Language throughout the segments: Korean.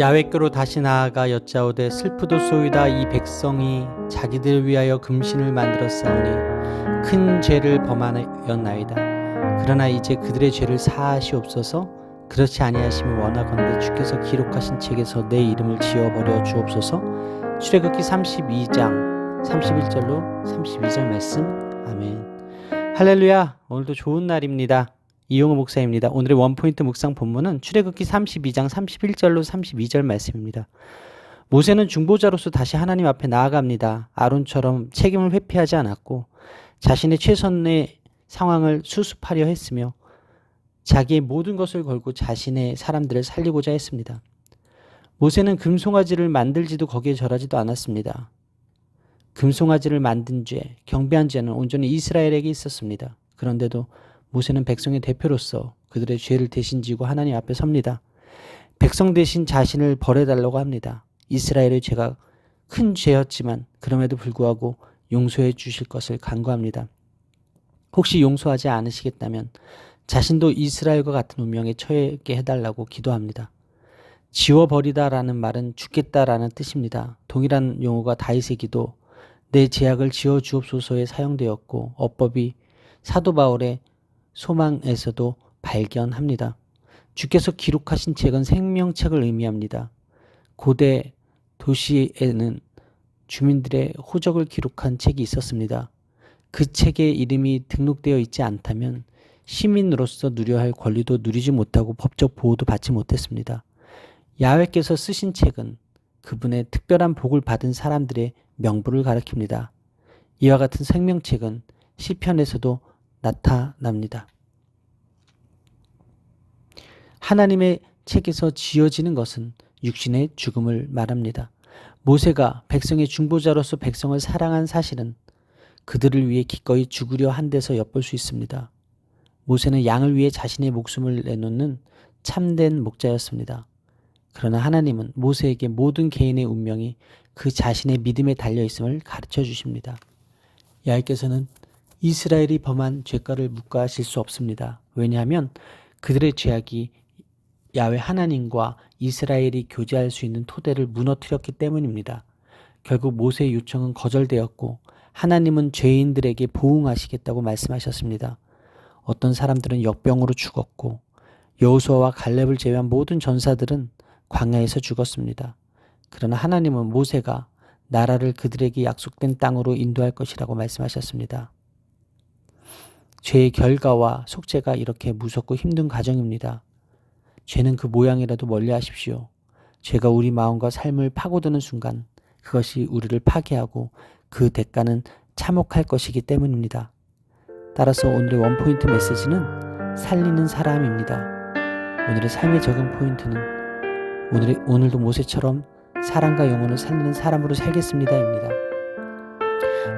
야훼께로 다시 나아가 여짜오되 슬프도소이다. 이 백성이 자기들 위하여 금신을 만들었사오니 큰 죄를 범하였나이다. 그러나 이제 그들의 죄를 사하시옵소서. 그렇지 아니하시면 원하건대 주께서 기록하신 책에서 내 이름을 지워버려 주옵소서. 출애굽기 32장 31절로 32절 말씀. 아멘. 할렐루야. 오늘도 좋은 날입니다. 이용호 목사입니다. 오늘의 원포인트 묵상 본문은 출애굽기 32장 31절로 32절 말씀입니다. 모세는 중보자로서 다시 하나님 앞에 나아갑니다. 아론처럼 책임을 회피하지 않았고 자신의 최선의 상황을 수습하려 했으며 자기의 모든 것을 걸고 자신의 사람들을 살리고자 했습니다. 모세는 금송아지를 만들지도 거기에 절하지도 않았습니다. 금송아지를 만든 죄, 경배한 죄는 온전히 이스라엘에게 있었습니다. 그런데도 모세는 백성의 대표로서 그들의 죄를 대신 지고 하나님 앞에 섭니다. 백성 대신 자신을 벌해달라고 합니다. 이스라엘의 죄가 큰 죄였지만 그럼에도 불구하고 용서해 주실 것을 간구합니다. 혹시 용서하지 않으시겠다면 자신도 이스라엘과 같은 운명에 처하게 해달라고 기도합니다. 지워버리다라는 말은 죽겠다라는 뜻입니다. 동일한 용어가 다윗의 기도, 내 죄악을 지워 주옵소서에 사용되었고 어법이 사도 바울의 소망에서도 발견합니다. 주께서 기록하신 책은 생명책을 의미합니다. 고대 도시에는 주민들의 호적을 기록한 책이 있었습니다. 그 책에 이름이 등록되어 있지 않다면 시민으로서 누려야 할 권리도 누리지 못하고 법적 보호도 받지 못했습니다. 야훼께서 쓰신 책은 그분의 특별한 복을 받은 사람들의 명부를 가리킵니다. 이와 같은 생명책은 시편에서도 나타납니다. 하나님의 책에서 지어지는 것은 육신의 죽음을 말합니다. 모세가 백성의 중보자로서 백성을 사랑한 사실은 그들을 위해 기꺼이 죽으려 한 데서 엿볼 수 있습니다. 모세는 양을 위해 자신의 목숨을 내놓는 참된 목자였습니다. 그러나 하나님은 모세에게 모든 개인의 운명이 그 자신의 믿음에 달려있음을 가르쳐 주십니다. 야훼께서는 이스라엘이 범한 죄가를 묵과하실 수 없습니다. 왜냐하면 그들의 죄악이 야훼 하나님과 이스라엘이 교제할 수 있는 토대를 무너뜨렸기 때문입니다. 결국 모세의 요청은 거절되었고 하나님은 죄인들에게 보응하시겠다고 말씀하셨습니다. 어떤 사람들은 역병으로 죽었고 여호수아와 갈렙을 제외한 모든 전사들은 광야에서 죽었습니다. 그러나 하나님은 모세가 나라를 그들에게 약속된 땅으로 인도할 것이라고 말씀하셨습니다. 죄의 결과와 속죄가 이렇게 무섭고 힘든 과정입니다. 죄는 그 모양이라도 멀리하십시오. 죄가 우리 마음과 삶을 파고드는 순간 그것이 우리를 파괴하고 그 대가는 참혹할 것이기 때문입니다. 따라서 오늘의 원포인트 메시지는 살리는 사람입니다. 오늘의 삶의 적용 포인트는 오늘도 모세처럼 사랑과 영혼을 살리는 사람으로 살겠습니다입니다.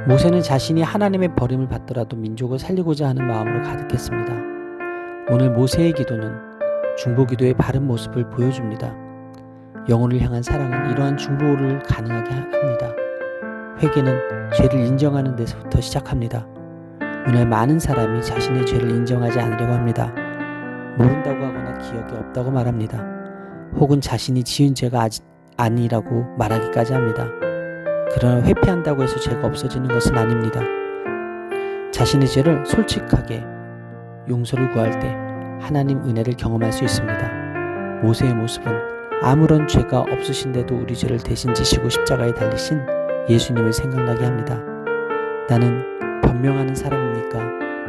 모세는 자신이 하나님의 버림을 받더라도 민족을 살리고자 하는 마음으로 가득했습니다. 오늘 모세의 기도는 중보기도의 바른 모습을 보여줍니다. 영혼을 향한 사랑은 이러한 중보를 가능하게 합니다. 회개는 죄를 인정하는 데서부터 시작합니다. 오늘 많은 사람이 자신의 죄를 인정하지 않으려고 합니다. 모른다고 하거나 기억이 없다고 말합니다. 혹은 자신이 지은 죄가 아직 아니라고 말하기까지 합니다. 그러나 회피한다고 해서 죄가 없어지는 것은 아닙니다. 자신의 죄를 솔직하게 용서를 구할 때 하나님 은혜를 경험할 수 있습니다. 모세의 모습은 아무런 죄가 없으신데도 우리 죄를 대신 지시고 십자가에 달리신 예수님을 생각나게 합니다. 나는 변명하는 사람입니까?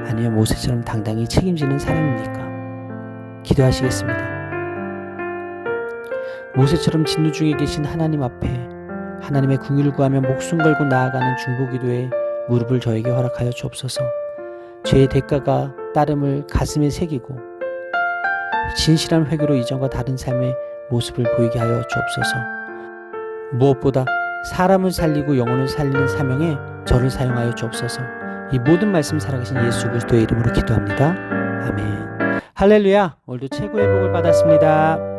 아니면 모세처럼 당당히 책임지는 사람입니까? 기도하시겠습니다. 모세처럼 진노 중에 계신 하나님 앞에 하나님의 궁유를 구하며 목숨 걸고 나아가는 중보기도에 무릎을 저에게 허락하여 주옵소서. 죄의 대가가 따름을 가슴에 새기고 진실한 회개로 이전과 다른 삶의 모습을 보이게 하여 주옵소서. 무엇보다 사람을 살리고 영혼을 살리는 사명에 저를 사용하여 주옵소서. 이 모든 말씀 살아계신 예수 그리스도의 이름으로 기도합니다. 아멘. 할렐루야. 오늘도 최고의 복을 받았습니다.